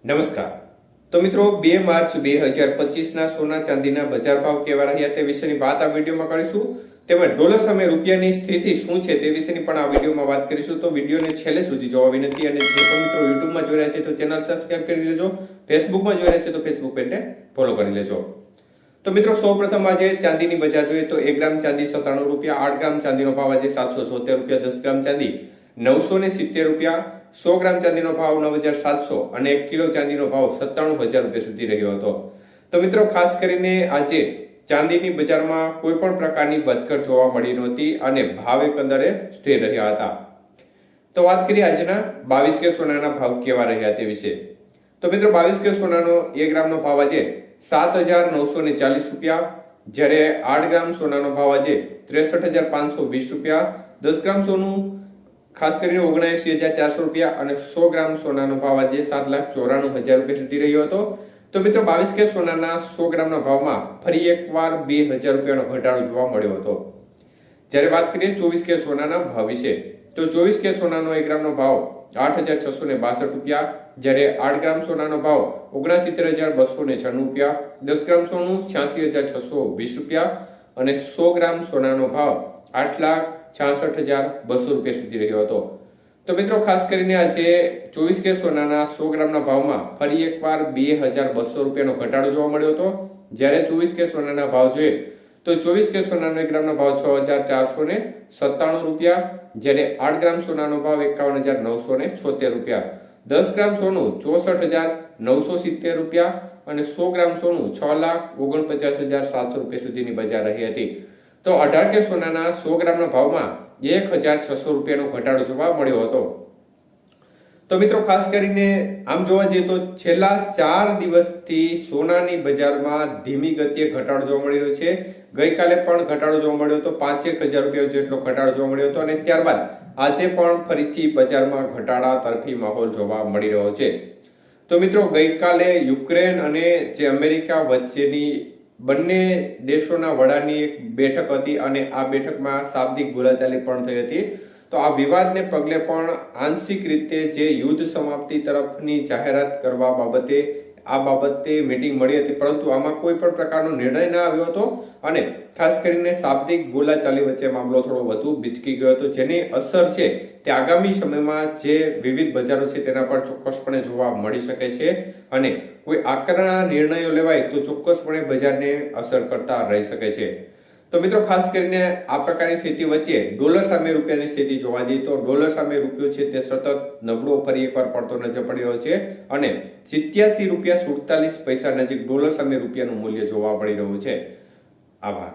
નમસ્કાર. તો મિત્રો 2 માર્ચ 2025 ના સોના ચાંદીના બજાર ભાવ કેવા રહ્યા તે વિશેની વાત આ વિડીયોમાં કરીશું. તેમજ ડોલર સામે રૂપિયાની સ્થિતિ શું છે તે વિશેની પણ આ વિડીયોમાં વાત કરીશું. તો વિડીયોને છેલ્લે સુધી જોવા વિનંતી. અને જે પણ મિત્રો યુટ્યુબમાં જોઈ રહ્યા છે તો ચેનલ સબસ્ક્રાઇબ કરી લેજો. ફેસબુકમાં જોઈ રહ્યા છે તો ફેસબુક પેજને ફોલો કરી લેજો. તો મિત્રો સૌપ્રથમ આજે ચાંદીની બજાર જોઈએ તો 1 ગ્રામ ચાંદી 97 રૂપિયા, 8 ગ્રામ ચાંદીનો ભાવ આજે 776 રૂપિયા, 10 ગ્રામ ચાંદી 970 રૂપિયા, 100 ગ્રામ ચાંદીનો ભાવ 9700 અને 1 કિલો ચાંદીનો ભાવ 97000 રૂપિયા સુધી રહ્યો હતો. તો મિત્રો ખાસ કરીને આજે ચાંદીની બજારમાં કોઈ પણ પ્રકારની વધઘટ જોવા મળી નહોતી અને ભાવ એકંદરે સ્થિર રહ્યા હતા. તો વાત કરીએ આજના 22 કે સોનાના ભાવ કેવા રહ્યા તે વિશે. તો મિત્રો 22 કે સોનાનો 1 ગ્રામનો ભાવ આજે 7940 રૂપિયા, જ્યારે 8 ગ્રામ સોનાનો ભાવ આજે 63520 રૂપિયા, 10 ગ્રામ સોનું ખાસ કરીને 79400 રૂપિયા અને 100 ગ્રામ સોનાનો ભાવ આજે 7,94,000 રૂપિયા સુધી રહ્યો હતો. તો મિત્રો 22 કે સોનાના 100 ગ્રામના ભાવમાં ફરી એકવાર 2000 રૂપિયાનો ઘટાડો જોવા મળ્યો હતો. જ્યારે વાત કરીએ 24 કે સોનાના ભાવ વિશે તો 24 કે સોનાનો 1 ગ્રામનો ભાવ 8662 રૂપિયા, જ્યારે 8 ગ્રામ સોનાનો ભાવ 69296 રૂપિયા, 10 ગ્રામ સોનું 86620 રૂપિયા અને 100 ગ્રામ સોનાનો ભાવ 8,66,200 રૂપિયા સુધી રહ્યો હતો. તો મિત્રો ખાસ કરીને આજે 24 કે સોનાના 100 ગ્રામના ભાવમાં ફરી એકવાર 2200 રૂપિયાનો ઘટાડો જોવા મળ્યો હતો. જ્યારે 24 કે સોનાના ભાવ જોઈએ તો 24 કે સોનાનો 1 ગ્રામનો ભાવ 6497 રૂપિયા, જ્યારે 8 ગ્રામ સોનાનો ભાવ 51976 રૂપિયા, 10 ગ્રામ સોનું 64970 રૂપિયા અને 100 ગ્રામ સોનું 6,49,700 રૂપિયા સુધીની બજાર રહી હતી. તો 18 કે સોનાના 100 ગ્રામના ભાવમાં 1600 રૂપિયાનો ઘટાડો જોવા મળ્યો હતો. તો મિત્રો ખાસ કરીને આમ જોવા જઈએ તો છેલ્લા 4 દિવસથી સોનાની બજારમાં ધીમી ગતિએ ઘટાડો જોવા મળી રહ્યો છે. ગઈકાલે પણ ઘટાડો જોવા મળ્યો હતો, 5,000 રૂપિયા જેટલો ઘટાડો જોવા મળ્યો હતો અને ત્યારબાદ આજે પણ ફરીથી બજારમાં ઘટાડા તરફી માહોલ જોવા મળી રહ્યો છે. તો મિત્રો ગઈકાલે યુક્રેન અને જે અમેરિકા વચ્ચેની બંને દેશોના વડાની એક બેઠક હતી અને આ બેઠકમાં શાબ્દિક બોલાચાલી પણ થઈ હતી. તો આ વિવાદને પગલે પણ આંશિક રીતે જે યુદ્ધ સમાપ્તિ તરફની જાહેરાત કરવા બાબતે મીટિંગ મળી હતી, પરંતુ આમાં કોઈ પણ પ્રકારનો નિર્ણય ન આવ્યો હતો અને ખાસ કરીને શાબ્દિક બોલાચાલી વચ્ચે મામલો થોડો વધુ બિચકી ગયો હતો, જેની અસર છે તે આગામી સમયમાં જે વિવિધ બજારો છે તેના પર ચોક્કસપણે જોવા મળી શકે છે અને કોઈ આકરા નિર્ણયો લેવાય તો ચોક્કસપણે બજારને અસર કરતા રહી શકે છે. તો મિત્રો ખાસ કરીને આ પ્રકારની સ્થિતિ વચ્ચે ડોલર સામે રૂપિયાની સ્થિતિ જોવા જઈએ તો ડોલર સામે રૂપિયો છે તે સતત નબળો ફરી એકવાર પડતો નજર પડી રહ્યો છે અને 87 રૂપિયા 47 પૈસા નજીક ડોલર સામે રૂપિયાનું મૂલ્ય જોવા મળી રહ્યું છે. આભાર.